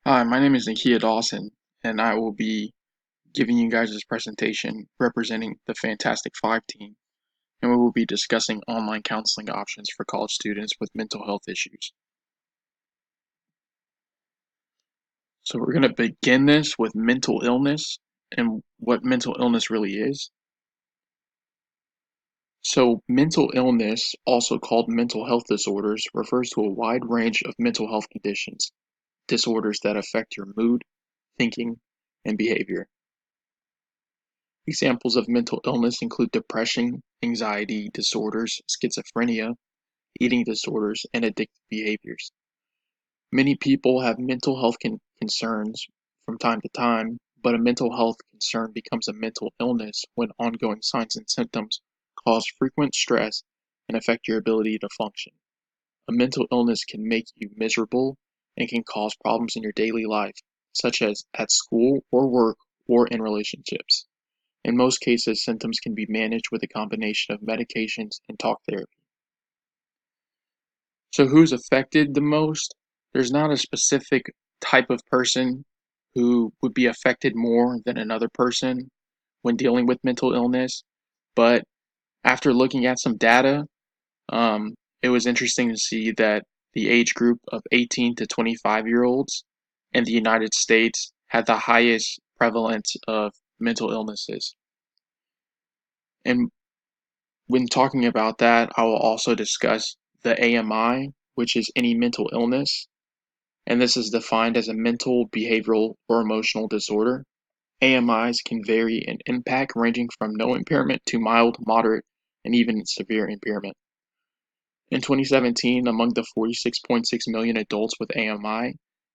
Hi, my name is Nakia Dawson, and I will be giving you guys this presentation representing the Fantastic Five team, and we will be discussing online counseling options for college students with mental health issues. So we're going to begin this with mental illness and what mental illness really is. So mental illness, also called mental health disorders, refers to a wide range of mental health conditions, disorders that affect your mood, thinking, and behavior. Examples of mental illness include depression, anxiety disorders, schizophrenia, eating disorders, and addictive behaviors. Many people have mental health concerns from time to time, but a mental health concern becomes a mental illness when ongoing signs and symptoms cause frequent stress and affect your ability to function. A mental illness can make you miserable and can cause problems in your daily life, such as at school or work or in relationships. In most cases, symptoms can be managed with a combination of medications and talk therapy. So who's affected the most? There's not a specific type of person who would be affected more than another person when dealing with mental illness, but after looking at some data, it was interesting to see that the age group of 18 to 25-year-olds in the United States had the highest prevalence of mental illnesses. And when talking about that, I will also discuss the AMI, which is any mental illness, and this is defined as a mental, behavioral, or emotional disorder. AMIs can vary in impact, ranging from no impairment to mild, moderate, and even severe impairment. In 2017, among the 46.6 million adults with AMI,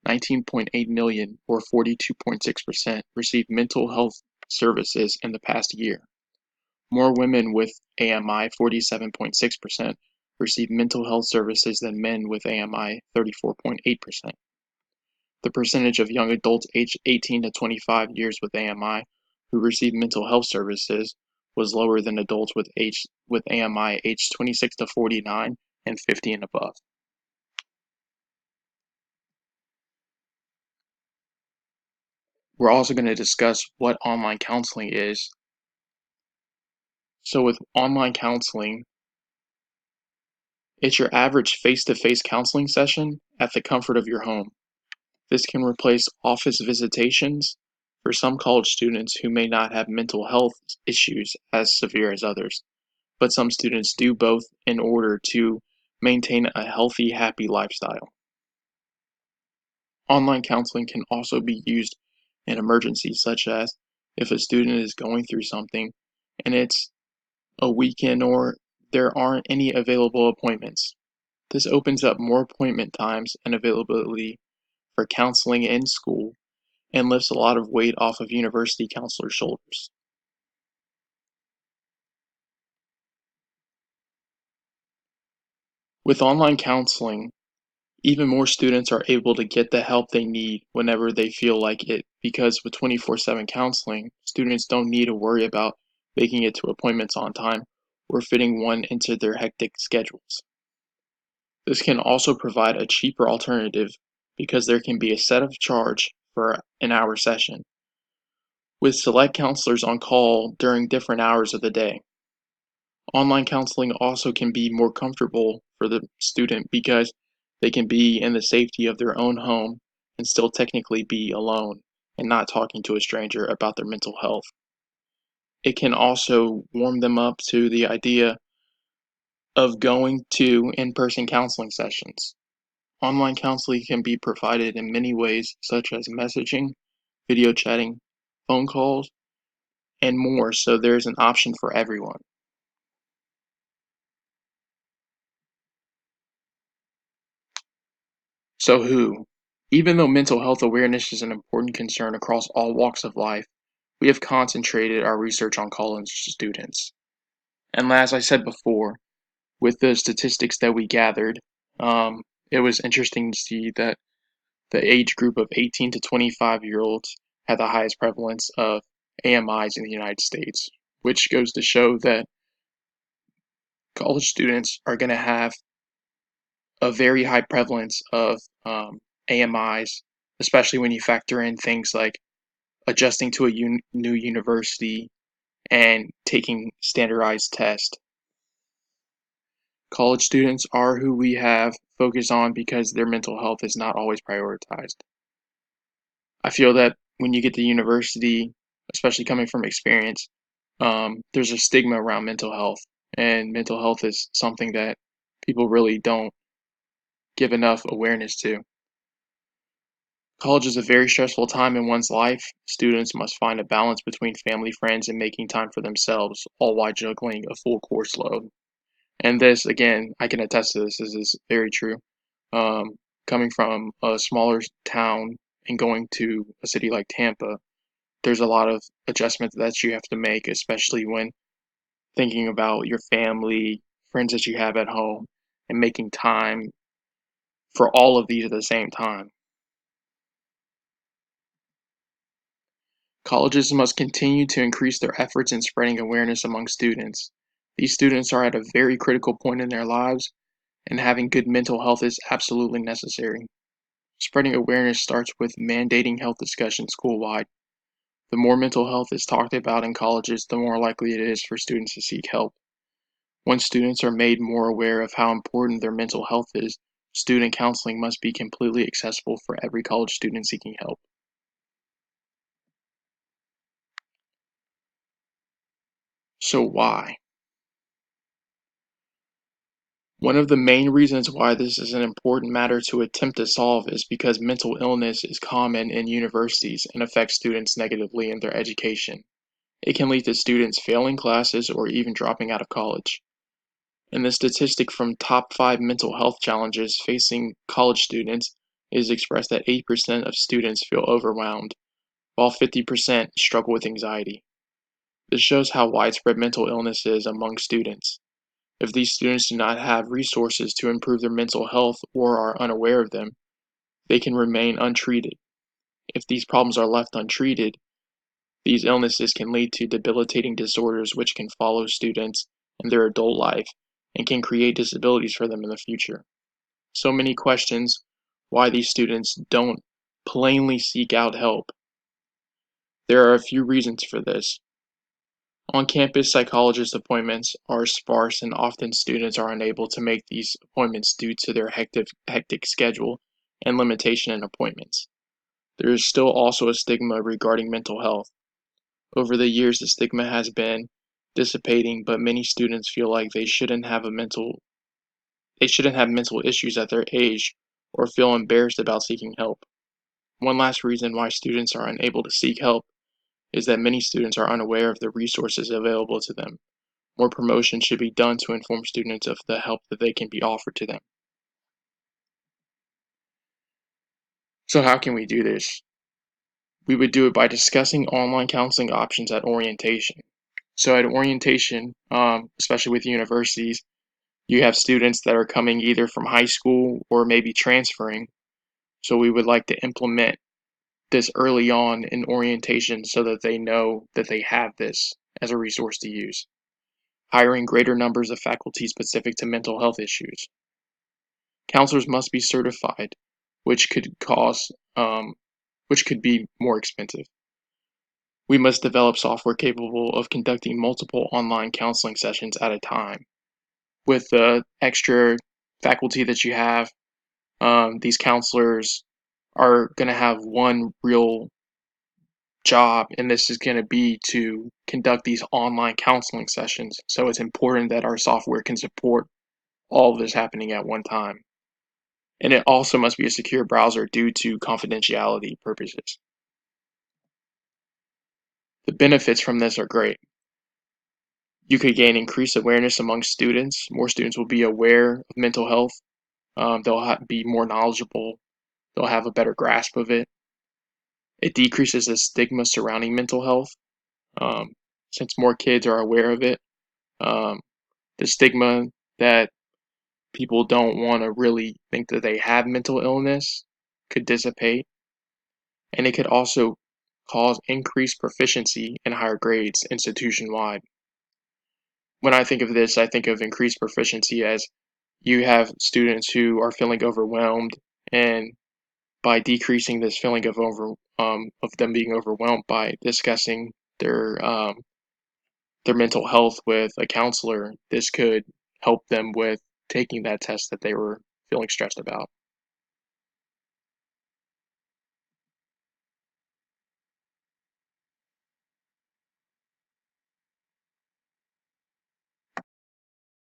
19.8 million, or 42.6%, received mental health services in the past year. More women with AMI, 47.6%, receive mental health services than men with AMI, 34.8%. The percentage of young adults aged 18 to 25 years with AMI who receive mental health services was lower than adults with AMI aged 26 to 49 and 50 and above. We're also going to discuss what online counseling is. So with online counseling, it's your average face-to-face counseling session at the comfort of your home. This can replace office visitations for some college students who may not have mental health issues as severe as others, but some students do both in order to maintain a healthy, happy lifestyle. Online counseling can also be used in emergencies, such as if a student is going through something and it's a weekend or there aren't any available appointments. This opens up more appointment times and availability for counseling in school and lifts a lot of weight off of university counselors' shoulders. With online counseling, even more students are able to get the help they need whenever they feel like it because with 24/7 counseling, students don't need to worry about making it to appointments on time or fitting one into their hectic schedules. This can also provide a cheaper alternative because there can be a set of charge for an hour session, with select counselors on call during different hours of the day. Online counseling also can be more comfortable for the student because they can be in the safety of their own home and still technically be alone and not talking to a stranger about their mental health. It can also warm them up to the idea of going to in-person counseling sessions. Online counseling can be provided in many ways, such as messaging, video chatting, phone calls, and more, so there's an option for everyone. So who? Even though mental health awareness is an important concern across all walks of life, we have concentrated our research on college students. And as I said before, with the statistics that we gathered, it was interesting to see that the age group of 18 to 25-year-olds had the highest prevalence of AMIs in the United States, which goes to show that college students are going to have a very high prevalence of AMIs, especially when you factor in things like adjusting to a new university and taking standardized tests. College students are who we have focused on because their mental health is not always prioritized. I feel that when you get to university, especially coming from experience, there's a stigma around mental health, and mental health is something that people really don't give enough awareness to. College is a very stressful time in one's life. Students must find a balance between family, friends, and making time for themselves, all while juggling a full course load. And this, again, I can attest to this. This is very true. Um, Coming from a smaller town and going to a city like Tampa, there's a lot of adjustments that you have to make, especially when thinking about your family, friends that you have at home, and making time for all of these at the same time. Colleges must continue to increase their efforts in spreading awareness among students. These students are at a very critical point in their lives, and having good mental health is absolutely necessary. Spreading awareness starts with mandating health discussions school-wide. The more mental health is talked about in colleges, the more likely it is for students to seek help. Once students are made more aware of how important their mental health is, student counseling must be completely accessible for every college student seeking help. So why? One of the main reasons why this is an important matter to attempt to solve is because mental illness is common in universities and affects students negatively in their education. It can lead to students failing classes or even dropping out of college. And the statistic from top 5 mental health challenges facing college students is expressed that 8% of students feel overwhelmed, while 50% struggle with anxiety. This shows how widespread mental illness is among students. If these students do not have resources to improve their mental health or are unaware of them, they can remain untreated. If these problems are left untreated, these illnesses can lead to debilitating disorders which can follow students in their adult life and can create disabilities for them in the future. So many questions why these students don't plainly seek out help. There are a few reasons for this. On-campus psychologist appointments are sparse and often students are unable to make these appointments due to their hectic schedule and limitation in appointments. There is still also a stigma regarding mental health. Over the years, the stigma has been dissipating, but many students feel like they shouldn't have mental issues at their age or feel embarrassed about seeking help. One last reason why students are unable to seek help is that many students are unaware of the resources available to them. More promotion should be done to inform students of the help that they can be offered to them. So how can we do this? We would do it by discussing online counseling options at orientation. So at orientation, especially with universities, you have students that are coming either from high school or maybe transferring. So we would like to implement this early on in orientation so that they know that they have this as a resource to use. Hiring greater numbers of faculty specific to mental health issues. Counselors must be certified, which could cost, which could be more expensive. We must develop software capable of conducting multiple online counseling sessions at a time. With the extra faculty that you have, these counselors are going to have one real job, and this is going to be to conduct these online counseling sessions. So it's important that our software can support all of this happening at one time. And it also must be a secure browser due to confidentiality purposes. The benefits from this are great. You could gain increased awareness among students. More students will be aware of mental health. They'll be more knowledgeable. They'll have a better grasp of it. It decreases the stigma surrounding mental health. Um, since more kids are aware of it, um, the stigma that people don't want to really think that they have mental illness could dissipate. And it could also cause increased proficiency and higher grades institution-wide. When I think of this, I think of increased proficiency as you have students who are feeling overwhelmed and by decreasing this feeling of them being overwhelmed by discussing their mental health with a counselor, this could help them with taking that test that they were feeling stressed about.